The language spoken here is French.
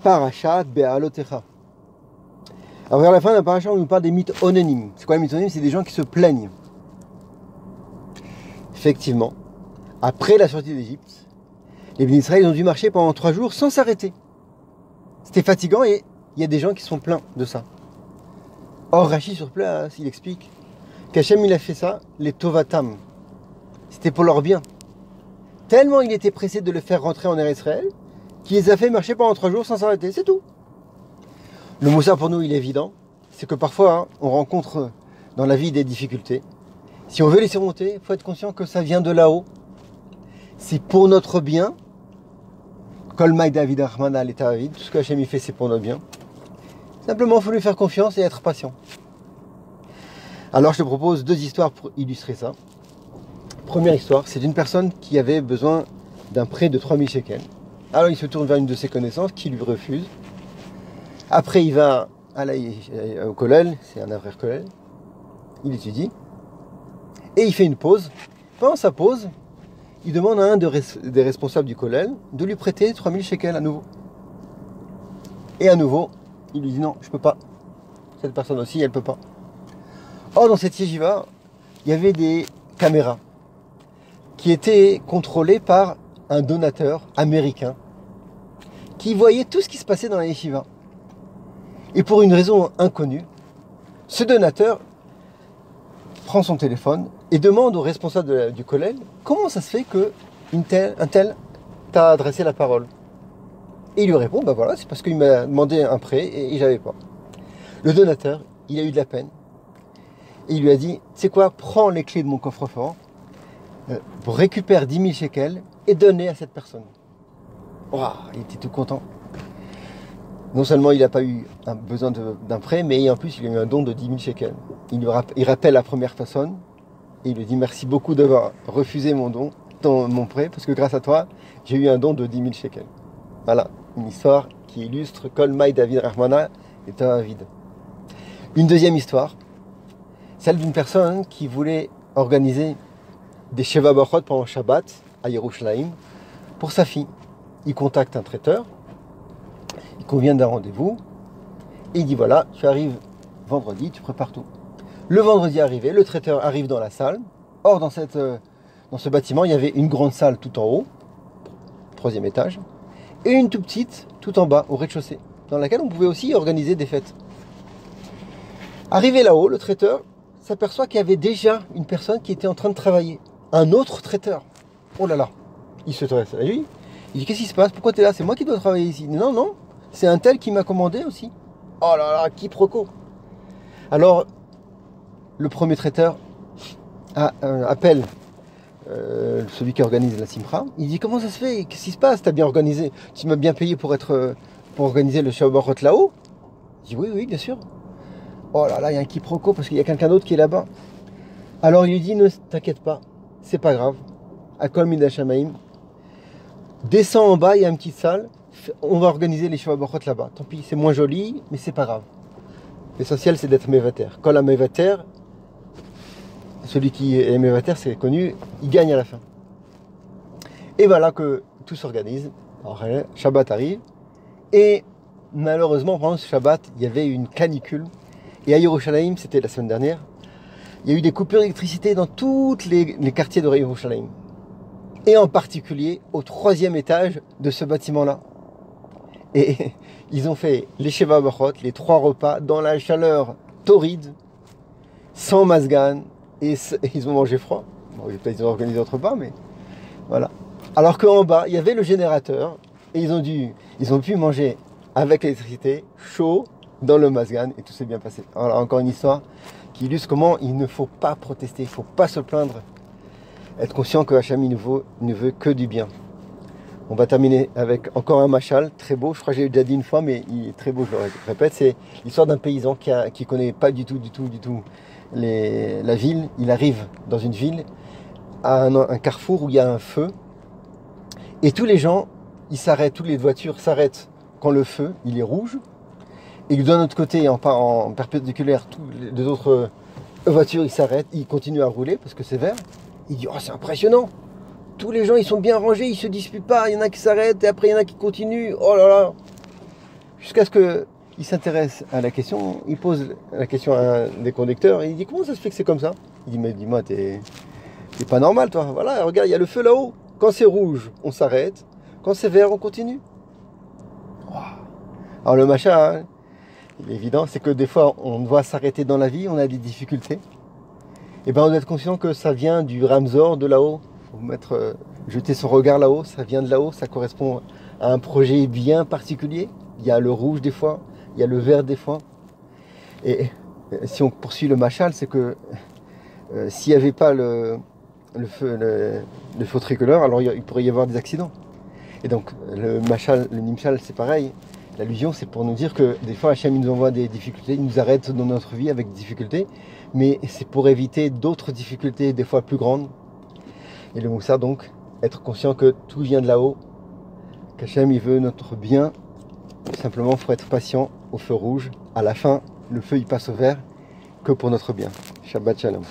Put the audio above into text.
Parashat Be'alotecha. Alors vers la fin de la paracha, on nous parle des mythes ononymes. C'est quoi les mythes ononymes? C'est des gens qui se plaignent. Effectivement, après la sortie d'Égypte, les bénis d'Israël ont dû marcher pendant 3 jours sans s'arrêter. C'était fatigant et il y a des gens qui sont plaints de ça. Or, Rashi sur place, il explique qu'Hachem il a fait ça, les Tovatam. C'était pour leur bien. Tellement il était pressé de le faire rentrer en Eretz Israël, qu'il les a fait marcher pendant 3 jours sans s'arrêter, c'est tout. Le moussard pour nous, il est évident, c'est que parfois, on rencontre dans la vie des difficultés. Si on veut les surmonter, il faut être conscient que ça vient de là-haut. C'est pour notre bien. Kol Maï David Rahman al David, tout ce que Hachem fait, c'est pour notre bien. Simplement, il faut lui faire confiance et être patient. Alors, je te propose 2 histoires pour illustrer ça. Première histoire, c'est d'une personne qui avait besoin d'un prêt de 3000 shekels. Alors, il se tourne vers une de ses connaissances qui lui refuse. Après, il va au kollel, c'est un avrer kollel. Il étudie. Et il fait une pause. Pendant sa pause, il demande à un des responsables du kollel de lui prêter 3000 shekels à nouveau. Et à nouveau, il lui dit non, je peux pas. Cette personne aussi, elle peut pas. Or, dans cette yeshiva, il y avait des caméras qui étaient contrôlées par un donateur américain qui voyait tout ce qui se passait dans la yeshiva. Et pour une raison inconnue, ce donateur prend son téléphone et demande au responsable du kollel comment ça se fait que un tel t'a adressé la parole. Et il lui répond, ben voilà, c'est parce qu'il m'a demandé un prêt et j'avais pas. Le donateur, il a eu de la peine. Et il lui a dit, tu sais quoi, prends les clés de mon coffre-fort, récupère 10 000 shekels et donne-les à cette personne. Wow, il était tout content. Non seulement il n'a pas eu besoin d'un prêt, mais en plus il a eu un don de 10 000 shekels. Il rappelle la première personne et il lui dit merci beaucoup d'avoir refusé mon don, mon prêt, parce que grâce à toi, j'ai eu un don de 10 000 shekels. Voilà, une histoire qui illustre Kol Maï David Rahmana et David. Une deuxième histoire, celle d'une personne qui voulait organiser des Sheva Brachot pendant Shabbat à Yerushalayim pour sa fille. Il contacte un traiteur, il convient d'un rendez-vous et il dit voilà, tu arrives vendredi, tu prépares tout. Le vendredi arrivé, le traiteur arrive dans la salle. Or, dans ce bâtiment, il y avait une grande salle tout en haut, 3e étage, et une tout petite tout en bas, au rez-de-chaussée, dans laquelle on pouvait aussi organiser des fêtes. Arrivé là-haut, le traiteur s'aperçoit qu'il y avait déjà une personne qui était en train de travailler. Un autre traiteur. Oh là là. Il se dresse à lui. Il dit qu'est-ce qui se passe? Pourquoi tu es là? C'est moi qui dois travailler ici. Non, non. C'est un tel qui m'a commandé aussi. Oh là là, quiproquo. Alors, le premier traiteur appelle celui qui organise la Simcha. Il dit comment ça se fait? Qu'est-ce qui se passe? Tu as bien organisé? Tu m'as bien payé pour organiser le Sheva Brachot là-haut? Il dit oui, oui, bien sûr. Oh là là, il y a un quiproquo parce qu'il y a quelqu'un d'autre qui est là-bas. Alors il lui dit ne t'inquiète pas, c'est pas grave. À Kol Mida Shamaim, descends en bas, il y a une petite salle. On va organiser les Sheva Brachot là-bas. Tant pis, c'est moins joli, mais c'est pas grave. L'essentiel, c'est d'être Mevater. Kol Mevater, celui qui est Mevater, c'est connu, il gagne à la fin. Et voilà que tout s'organise. Alors, Shabbat arrive. Et malheureusement, pendant ce Shabbat, il y avait une canicule. Et à Yerushalayim, c'était la semaine dernière, il y a eu des coupures d'électricité dans tous les quartiers de Yerushalayim. Et en particulier au 3e étage de ce bâtiment-là. Et ils ont fait les Sheva Brachot, les 3 repas, dans la chaleur torride, sans mazgan, et ils ont mangé froid. Bon, ils ont organisé autre part, mais voilà. Alors qu'en bas, il y avait le générateur, et ils ont pu manger avec l'électricité, chaud, dans le mazgan, et tout s'est bien passé. Alors encore une histoire qui illustre comment il ne faut pas protester, il ne faut pas se plaindre, être conscient que Hachem ne veut que du bien. On va terminer avec encore un machal très beau, je crois que j'ai déjà dit une fois, mais il est très beau, je le répète, c'est l'histoire d'un paysan qui connaît pas du tout la ville. Il arrive dans une ville, à un carrefour où il y a un feu, et tous les gens, ils s'arrêtent, toutes les voitures s'arrêtent quand le feu, il est rouge, et d'un autre côté, en perpendiculaire, toutes les autres voitures, ils s'arrêtent, ils continuent à rouler parce que c'est vert. Il dit, oh c'est impressionnant, tous les gens ils sont bien rangés, ils se disputent pas, il y en a qui s'arrêtent et après il y en a qui continuent, oh là là. Jusqu'à ce qu'il s'intéresse à la question, il pose la question à un des conducteurs, et il dit comment ça se fait que c'est comme ça? Il dit mais dis-moi, t'es pas normal toi. Voilà, regarde, il y a le feu là-haut. Quand c'est rouge, on s'arrête. Quand c'est vert, on continue. Wow. Alors le machin, hein, il est évident, c'est que des fois on doit s'arrêter dans la vie, on a des difficultés. Et ben on doit être conscient que ça vient du Ramsor de là-haut. Faut jeter son regard là-haut, ça vient de là-haut, ça correspond à un projet bien particulier. Il y a le rouge des fois, il y a le vert des fois. Et si on poursuit le machal, c'est que s'il n'y avait pas le feu tricolore, alors il pourrait y avoir des accidents. Et donc le machal, le nimshal, c'est pareil. L'allusion, c'est pour nous dire que des fois Hachem nous envoie des difficultés, il nous arrête dans notre vie avec des difficultés, mais c'est pour éviter d'autres difficultés, des fois plus grandes. Et le moussard, donc, être conscient que tout vient de là-haut, qu'Hachem il veut notre bien. Simplement, il faut être patient au feu rouge. À la fin, le feu il passe au vert, que pour notre bien. Shabbat Shalom.